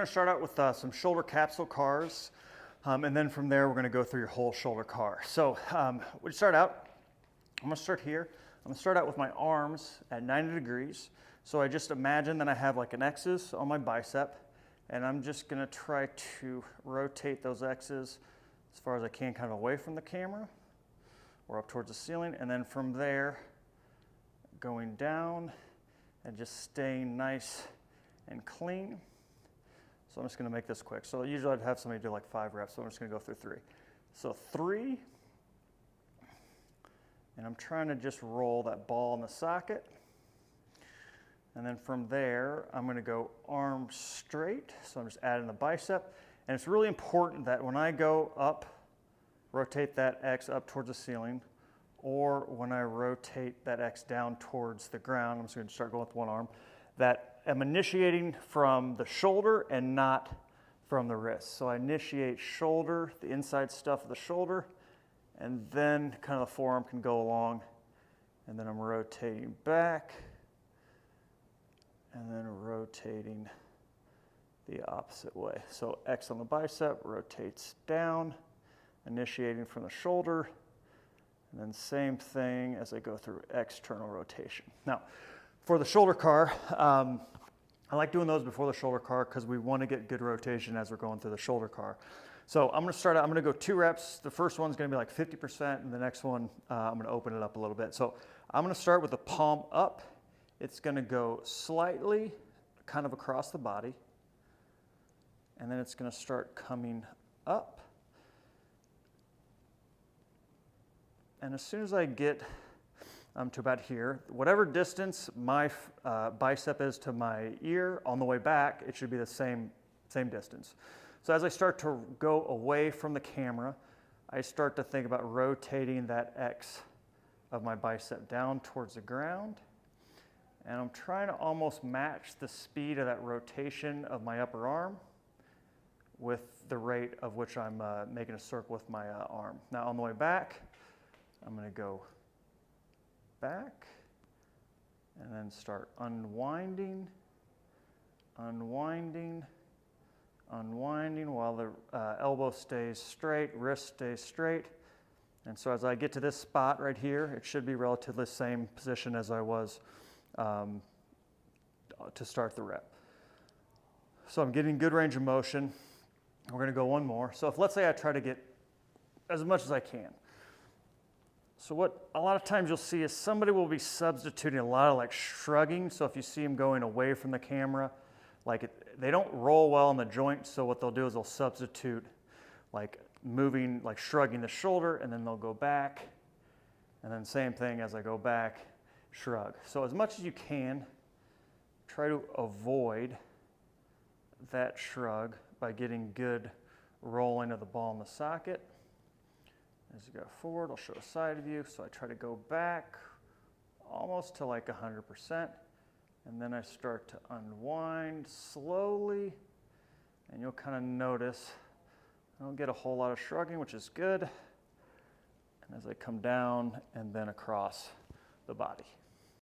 We're going to start out with some shoulder capsule cars, and then from there we're going to go through your whole shoulder car. So we start out, I'm going to start here. I'm going to start out with my arms at 90 degrees. So I just imagine that I have like an X's on my bicep, and I'm just going to try to rotate those X's as far as I can, kind of away from the camera or up towards the ceiling, and then from there going down and just staying nice and clean. So I'm just going to make this quick. So usually I'd have somebody do like 5 reps, so I'm just going to go through 3. So 3, and I'm trying to just roll that ball in the socket. And then from there, I'm going to go arm straight. So I'm just adding the bicep. And it's really important that when I go up, rotate that X up towards the ceiling, or when I rotate that X down towards the ground, I'm just going to start going with one arm, that I'm initiating from the shoulder and not from the wrist. So I initiate shoulder, the inside stuff of the shoulder, and then kind of the forearm can go along, and then I'm rotating back, and then rotating the opposite way. So X on the bicep rotates down, initiating from the shoulder, and then same thing as I go through external rotation. Now, for the shoulder car, I like doing those before the shoulder car because we want to get good rotation as we're going through the shoulder car. So I'm going to start out, I'm going to go 2 reps. The first one's going to be like 50%, and the next one, I'm going to open it up a little bit. So I'm going to start with the palm up. It's going to go slightly kind of across the body, and then it's going to start coming up. And as soon as I get to about here, whatever distance my bicep is to my ear, on the way back, it should be the same distance. So as I start to go away from the camera, I start to think about rotating that X of my bicep down towards the ground. And I'm trying to almost match the speed of that rotation of my upper arm with the rate of which I'm making a circle with my arm. Now on the way back, I'm going to go back and then start unwinding, unwinding, unwinding while the elbow stays straight, wrist stays straight. And so as I get to this spot right here, it should be relatively the same position as I was to start the rep. So I'm getting good range of motion. We're going to go one more. So if, let's say I try to get as much as I can. So what a lot of times you'll see is somebody will be substituting a lot of like shrugging. So if you see them going away from the camera, they don't roll well in the joint. So what they'll do is they'll substitute like moving, like shrugging the shoulder, and then they'll go back. And then same thing as I go back, shrug. So as much as you can, try to avoid that shrug by getting good rolling of the ball in the socket. As you go forward, I'll show a side view. So I try to go back almost to like 100%. And then I start to unwind slowly. And you'll kind of notice I don't get a whole lot of shrugging, which is good. And as I come down and then across the body.